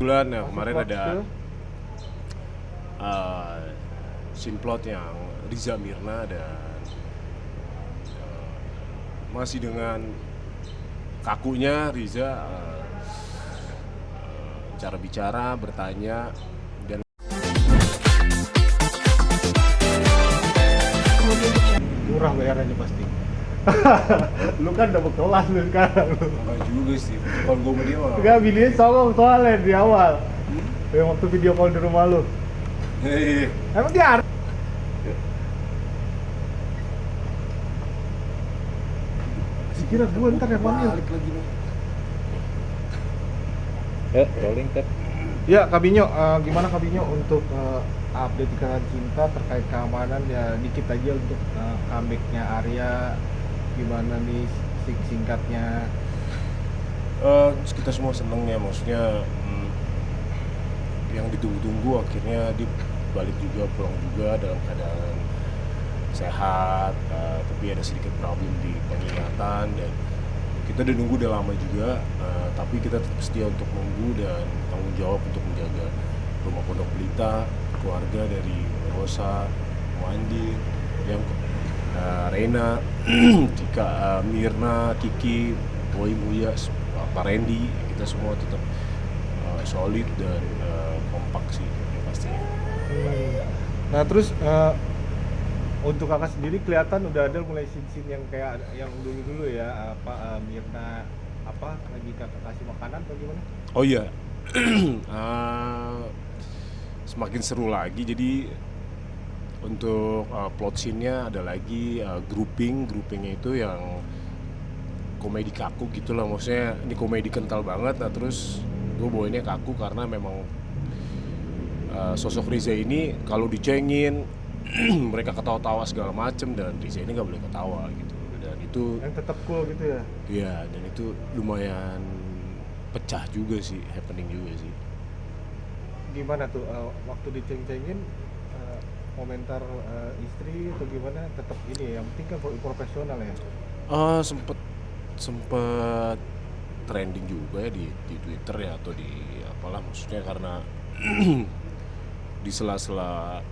Bulan ya kemarin ada simplot yang Riza Mirna dan masih dengan kakunya Riza cara bicara, bertanya dan murah bayarannya pasti. Lu kan udah berkelas lu sekarang. enggak juga sih. Kalau gue sama dia mah Enggak, videonya songong soalnya di awal. Yang waktu video call di rumah lu. Emang dia kira gue ntar yang panggil. balik lagi nih. Rolling tap. Ya, Kabinyo, gimana Kabinyo untuk update Ikatan Cinta terkait keamanan ya dikit aja untuk comeback-nya Arya, gimana nih singkatnya? Kita semua seneng ya, maksudnya yang ditunggu-tunggu akhirnya dia balik juga, pulang juga dalam keadaan sehat, tapi ada sedikit problem di pengingatan dan kita udah nunggu udah lama juga, tapi kita tetap setia untuk nunggu dan tanggung jawab untuk menjaga rumah Pondok Pelita, keluarga dari Rosa, Wandi, yang Reina, Tika, Mirna, Kiki, Boy, Uya, Pak Randy, kita semua tetap solid dan kompak sih pastinya. Nah terus untuk kakak sendiri kelihatan udah ada mulai scene-scene yang kayak yang dulu-dulu ya, Mirna lagi kakak kasih makanan atau gimana? Oh iya, semakin seru lagi. Jadi untuk plot scene-nya ada lagi groupingnya itu yang komedi kaku gitu lah. Maksudnya ini komedi kental banget. Nah terus gue bawainnya kaku karena memang sosok Riza ini kalau dicengin mereka ketawa-tawa segala macem dan Riza ini nggak boleh ketawa gitu. Dan itu Yang tetap cool gitu ya? iya, dan itu lumayan pecah juga sih, happening juga sih. Gimana tuh waktu diceng-cengin komentar istri atau gimana tetap ini yang penting kan profesional ya? Sempet trending juga ya di Twitter ya atau di apalah, maksudnya karena di sela-sela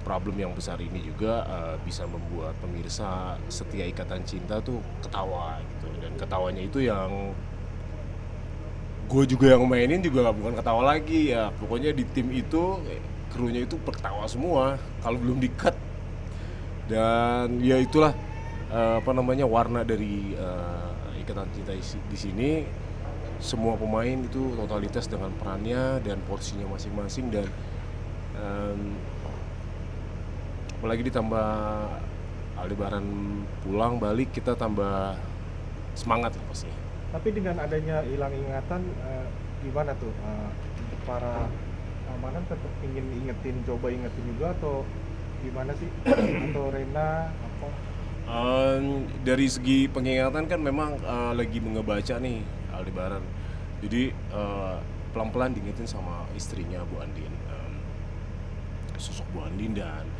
problem yang besar ini juga bisa membuat pemirsa setia Ikatan Cinta tuh ketawa gitu, dan ketawanya itu yang gue juga yang mainin juga bukan ketawa lagi ya, pokoknya di tim itu krunya itu pertawa semua kalau belum di-cut. Dan ya itulah warna dari Ikatan Cinta di sini. Semua pemain itu totalitas dengan perannya dan porsinya masing-masing, dan apalagi ditambah Aldebaran pulang balik, kita tambah semangat lah pastinya. Tapi dengan adanya hilang ingatan, gimana tuh untuk para keamanan tetap ingin coba ingetin juga atau gimana sih? Atau Rena apa? Dari segi pengingatan kan memang lagi ngebaca nih Aldebaran, jadi pelan-pelan diingetin sama istrinya Bu Andin, sosok Bu Andin dan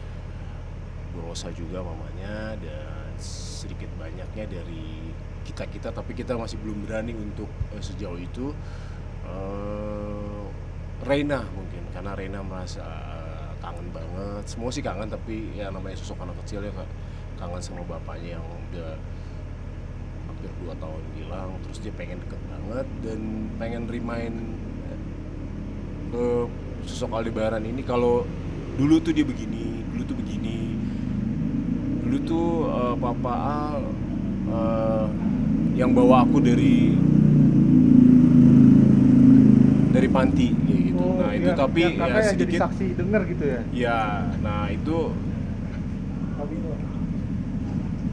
Bu Rosa juga mamanya, dan sedikit banyaknya dari kita, tapi kita masih belum berani untuk sejauh itu. Reina mungkin karena Reina merasa kangen banget, semua sih kangen, tapi ya namanya sosok anak kecil ya kangen sama bapaknya yang udah hampir 2 tahun hilang, terus dia pengen deket banget dan pengen remind sosok Aldebaran ini kalau dulu tuh dia begini, dulu tuh Papa Al yang bawa aku dari panti kayak gitu. Oh, Nah itu iya, tapi yang kakak ya yang jadi sedikit saksi dengar gitu ya? ya, nah itu Kabinyo.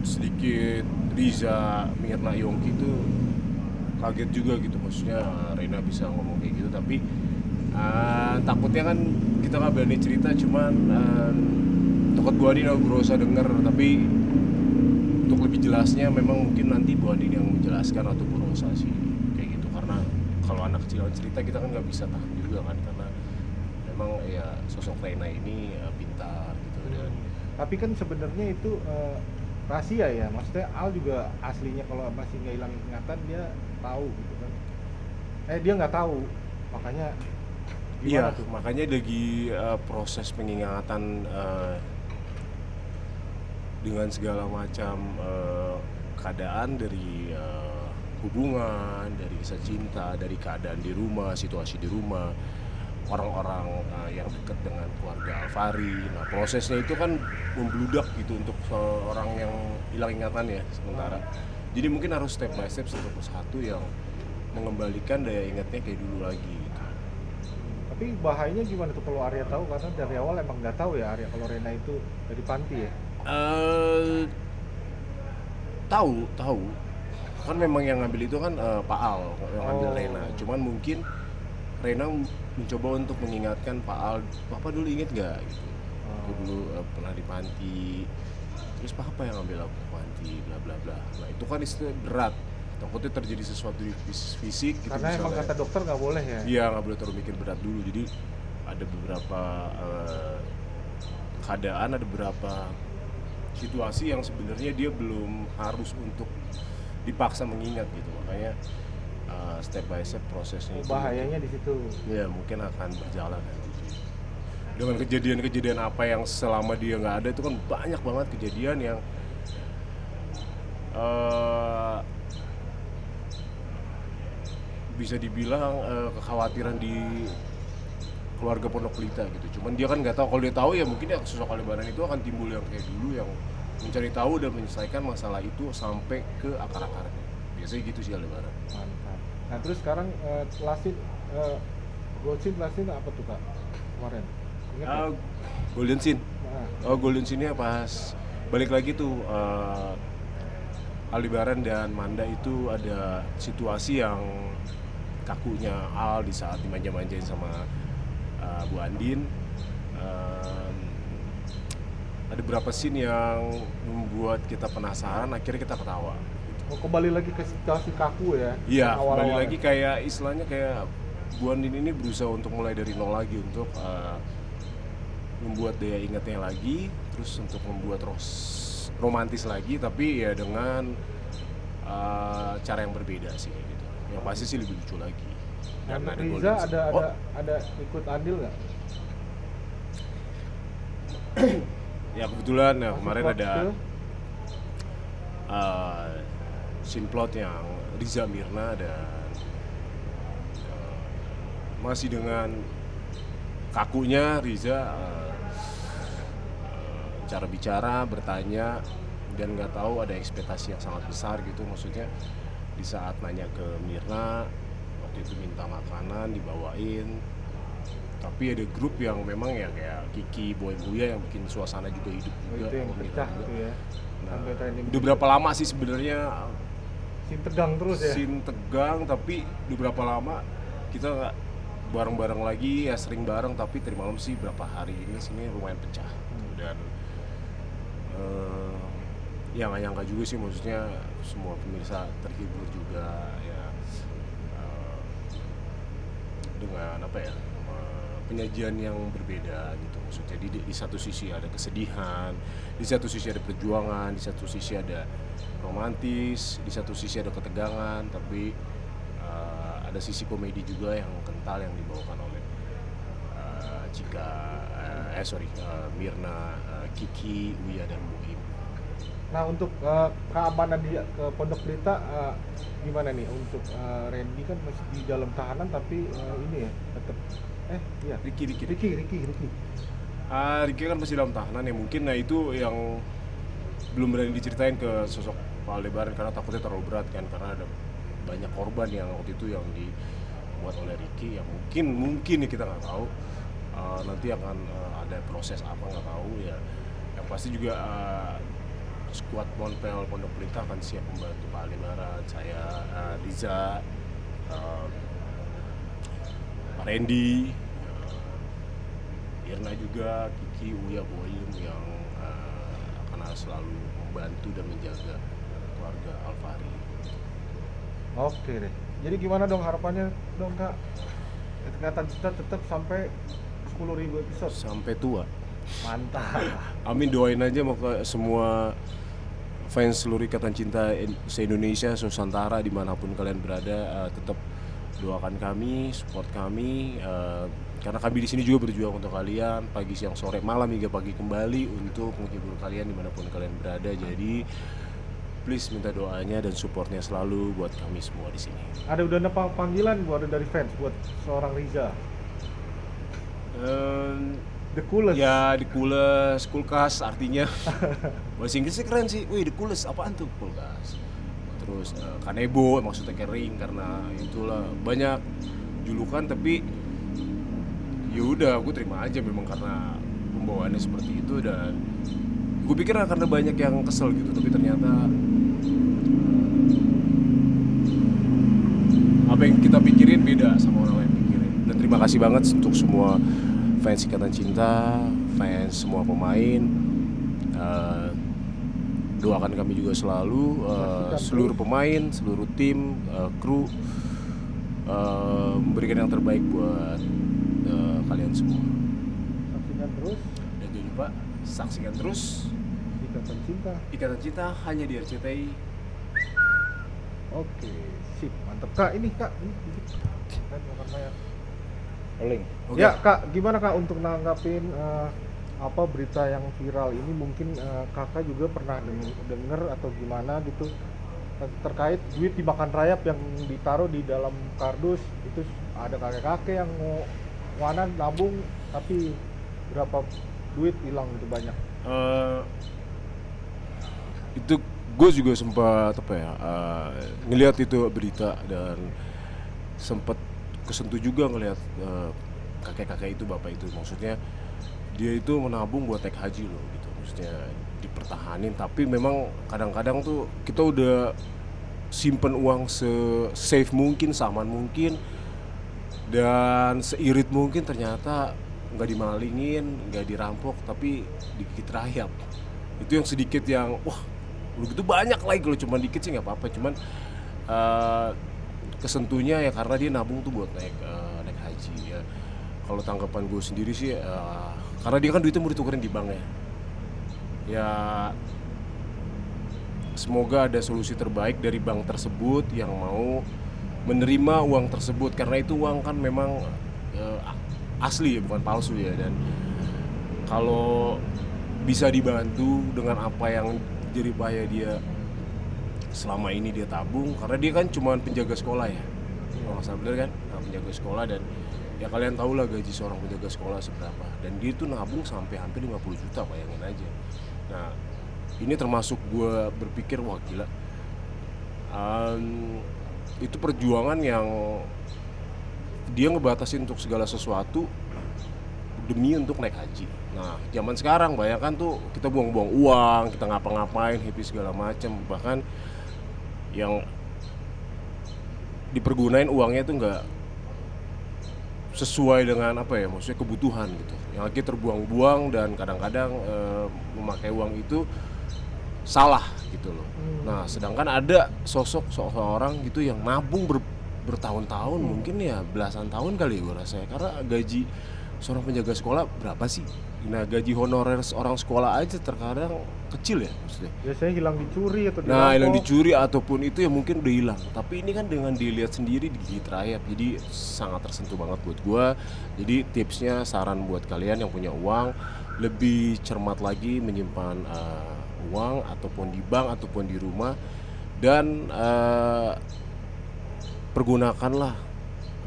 sedikit Riza, Mirna, Yongki tuh kaget juga gitu, maksudnya Reina bisa ngomong kayak gitu, tapi takutnya kan kita nggak berani cerita, cuman takut Bu Andin atau Bu Rosa denger. Tapi untuk lebih jelasnya memang mungkin nanti Bu Andin yang menjelaskan atau Bu Rosa sih kayak gitu, karena kalau anak kecil cerita kita kan nggak bisa tahan juga kan, karena memang ya sosok Reina ini pintar gitu. Dan Tapi kan sebenarnya itu rahasia ya, maksudnya Al juga aslinya kalau masih nggak hilang ingatan dia tahu gitu kan. Dia nggak tahu, makanya Iya, gimana tuh? makanya lagi proses pengingatan dengan segala macam keadaan dari hubungan, dari kisah cinta, dari keadaan di rumah, situasi di rumah, orang-orang yang dekat dengan keluarga Alfari. Nah, prosesnya itu kan membludak gitu untuk seorang yang hilang ingatan ya sementara. Jadi mungkin harus step by step satu persatu yang mengembalikan daya ingatnya kayak dulu lagi gitu. Tapi bahayanya gimana tuh kalau Arya tahu, karena dari awal emang nggak tahu ya Arya kalau Rena itu dari panti ya. Eh tahu kan memang yang ngambil itu kan Pak Al yang ngambil Oh. Rena, cuman mungkin Rena mencoba untuk mengingatkan Pak Al, Papa dulu inget nggak gitu, aku dulu pernah di panti, terus Papa yang ngambil aku ke panti, bla bla bla. Nah itu kan istilah berat, takutnya terjadi sesuatu di fisik gitu Karena emang misalnya. kata dokter nggak boleh ya. Iya, nggak boleh terlalu mikir berat dulu. Jadi ada beberapa keadaan, ada beberapa situasi yang sebenarnya dia belum harus untuk dipaksa mengingat gitu. Makanya step by step prosesnya itu Bahayanya di situ. ya mungkin akan berjalan nanti. Dengan kejadian-kejadian apa yang selama dia nggak ada itu kan banyak banget kejadian yang bisa dibilang kekhawatiran di keluarga Pondok Pelita gitu. Cuman dia kan nggak tahu, kalau dia tahu ya mungkin ya sosok Aldebaran itu akan timbul yang kayak dulu, yang mencari tahu dan menyelesaikan masalah itu sampai ke akar-akarnya. Biasanya gitu sih Aldebaran. Mantap. Nah terus sekarang lasin Goldsin lasin apa tuh Kak kemarin? Ingat nggak? Golden Scene. Nah, Oh, Golden Scene-nya pas balik lagi tuh Aldebaran dan Manda itu ada situasi yang kakunya Al di saat dimanja-manjain sama Bu Andin. Em, ada beberapa scene yang membuat kita penasaran, akhirnya kita ketawa. mau kembali lagi ke situasi kaku ya. Iya, yang kembali awal-awal lagi ya. kayak istilahnya kayak Bu Andin ini berusaha untuk mulai dari nol lagi untuk membuat daya ingatnya lagi, terus untuk membuat romantis lagi, tapi ya dengan cara yang berbeda sih gitu. Yang pasti sih lebih lucu lagi. Nah, Dan untuk ada Riza Golden Scene. Oh, ada ikut andil nggak? ya kebetulan ya, Masuk kemarin plot ada ke- scene plot yang Riza Mirna dan masih dengan kakunya Riza cara bicara, bertanya, dan nggak tahu ada ekspektasi yang sangat besar gitu. Maksudnya di saat nanya ke Mirna waktu itu minta makanan dibawain, tapi ada grup yang memang ya kayak Kiki, Boy Buya yang bikin suasana juga hidup Oh, juga itu yang sama Mirna pecah juga. tuh ya. Nah, Sampai trending. udah berapa lama sih sebenarnya Scene tegang terus ya. scene tegang, tapi udah berapa lama kita nggak bareng-bareng lagi, ya sering bareng tapi tadi malam sih berapa hari ini sini lumayan pecah. Dan ya nggak nyangka juga sih, maksudnya semua pemirsa terhibur juga ya dengan apa ya, penyajian yang berbeda gitu. Maksudnya di satu sisi ada kesedihan, di satu sisi ada perjuangan, di satu sisi ada romantis, di satu sisi ada ketegangan, tapi ada sisi komedi juga yang kental yang dibawakan oleh Mirna, Kiki, Uya, dan Muhim. Nah untuk keamanan di ke Pondok Pelita gimana nih untuk Randy kan masih di dalam tahanan tapi ini ya tetap iya Ricky. Ricky. Ricky kan masih dalam tahanan ya, mungkin nah itu yang belum berani diceritain ke sosok Pak Aldebaran karena takutnya terlalu berat kan, karena ada banyak korban yang waktu itu yang dibuat oleh Ricky yang mungkin ya kita nggak tahu. Nanti akan ada proses apa nggak tahu ya. Yang pasti juga skuad Monpel Pondok Pelita akan siap membantu Pak Aldebaran, saya, Riza, Pak Randy, Irna juga, Kiki, Uya, Boyim yang akan selalu membantu dan menjaga keluarga Alfari. Oke deh. Jadi gimana dong harapannya dong Kak? Ketingkatan kita tetap sampai 10.000 episode. Sampai tua. Mantap. Amin, doain aja mau ke semua fans seluruh Ikatan Cinta se-Indonesia, Nusantara, dimanapun kalian berada, tetap doakan kami, support kami, karena kami di sini juga berjuang untuk kalian pagi, siang, sore, malam hingga pagi kembali untuk menghibur kalian dimanapun kalian berada. Jadi please minta doanya dan supportnya selalu buat kami semua di sini. Udah ada panggilan buat dari fans buat seorang Riza. The coolest. Ya, the coolest, kulkas artinya. Bahasa Inggrisnya keren sih. Wih, the coolest apaan tuh kulkas? Terus kanebo maksudnya kering karena itulah banyak julukan, tapi ya udah aku terima aja memang karena pembawaannya seperti itu, dan gue pikir karena banyak yang kesel gitu, tapi ternyata apa yang kita pikirin beda sama orang lain pikirin. Dan terima kasih banget untuk semua fans Ikatan Cinta, fans semua pemain. Doakan kami juga selalu, seluruh pemain, seluruh tim, kru, memberikan yang terbaik buat kalian semua. Saksikan terus. Dan jangan lupa saksikan terus Ikatan Cinta. Ikatan Cinta hanya di RCTI. Oke, sip, mantap Kak. Ini Kak, ini kan makan layar. Link. Oke. Ya Kak, gimana Kak untuk nanggapin apa berita yang viral ini? Mungkin Kakak juga pernah denger atau gimana gitu terkait duit dimakan rayap yang ditaruh di dalam kardus itu, ada kakek-kakek yang mau wanan nabung tapi berapa duit hilang itu banyak. Itu gue juga sempat ngelihat itu berita dan sempat kesentuh juga ngelihat kakek-kakek itu, bapak itu, maksudnya dia itu menabung buat naik haji loh gitu, maksudnya dipertahanin, tapi memang kadang-kadang tuh kita udah simpen uang se-safe mungkin, seaman mungkin, dan seirit mungkin, ternyata nggak dimalingin, nggak dirampok, tapi digigit rayap. Itu yang sedikit yang wah, udah gitu banyak lagi. Kalau cuma dikit sih nggak apa-apa, cuman kesentuhnya ya karena dia nabung tuh buat naik haji ya. Kalau tanggapan gue sendiri sih, karena dia kan duitnya mau ditukerin di bank ya, semoga ada solusi terbaik dari bank tersebut yang mau menerima uang tersebut, karena itu uang kan memang asli ya, bukan palsu ya. Dan kalau bisa dibantu dengan apa yang jadi upaya dia selama ini dia tabung, karena dia kan cuma penjaga sekolah ya, kalau nggak salah bener kan, penjaga sekolah, dan ya kalian tahu lah gaji seorang penjaga sekolah seberapa, dan dia tuh nabung sampai hampir 50 juta, bayangin aja. Nah ini termasuk gue berpikir wah gila, itu perjuangan yang dia ngebatasin untuk segala sesuatu demi untuk naik haji. Nah zaman sekarang bayangkan tuh kita buang-buang uang, kita ngapa-ngapain, happy segala macam, bahkan yang dipergunain uangnya tuh nggak sesuai dengan apa ya, maksudnya kebutuhan gitu, yang lagi terbuang-buang, dan kadang-kadang memakai uang itu salah gitu loh. Nah sedangkan ada sosok seorang gitu yang nabung bertahun-tahun, mungkin ya belasan tahun kali gue rasa ya, karena gaji seorang penjaga sekolah berapa sih? Nah gaji honorer seorang sekolah aja terkadang kecil ya, maksudnya. Biasanya hilang dicuri atau dirampok. Nah hilang dicuri ataupun itu ya mungkin udah hilang, tapi ini kan dengan dilihat sendiri digigit rayap, jadi sangat tersentuh banget buat gua. Jadi tipsnya, saran buat kalian yang punya uang, lebih cermat lagi menyimpan uang ataupun di bank ataupun di rumah, dan pergunakanlah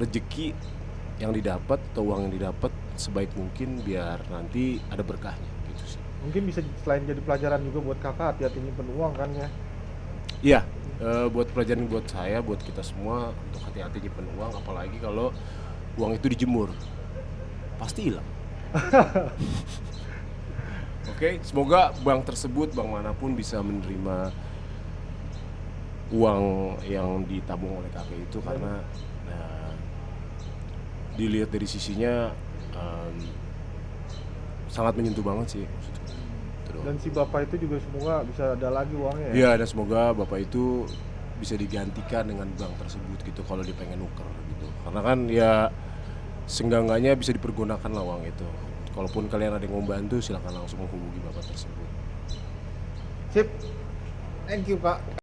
rezeki yang didapat atau uang yang didapat sebaik mungkin biar nanti ada berkahnya gitu sih. Mungkin bisa selain jadi pelajaran juga buat kakak, hati-hati nyimpen uang kan ya. Iya, buat pelajaran buat saya, buat kita semua, untuk hati-hati nyimpen uang, apalagi kalau uang itu dijemur pasti hilang. Oke, semoga bank tersebut, bank manapun, bisa menerima uang yang ditabung oleh kakek itu, karena dilihat dari sisinya sangat menyentuh banget sih. Dan si bapak itu juga semoga bisa ada lagi uangnya ya. Iya, dan semoga bapak itu bisa digantikan dengan bank tersebut gitu kalau dia pengen nuker gitu. Karena kan ya seenggak-enggaknya bisa dipergunakan lah uang itu. Kalaupun kalian ada yang mau bantu, silakan langsung menghubungi bapak tersebut. Sip. Thank you, Kak.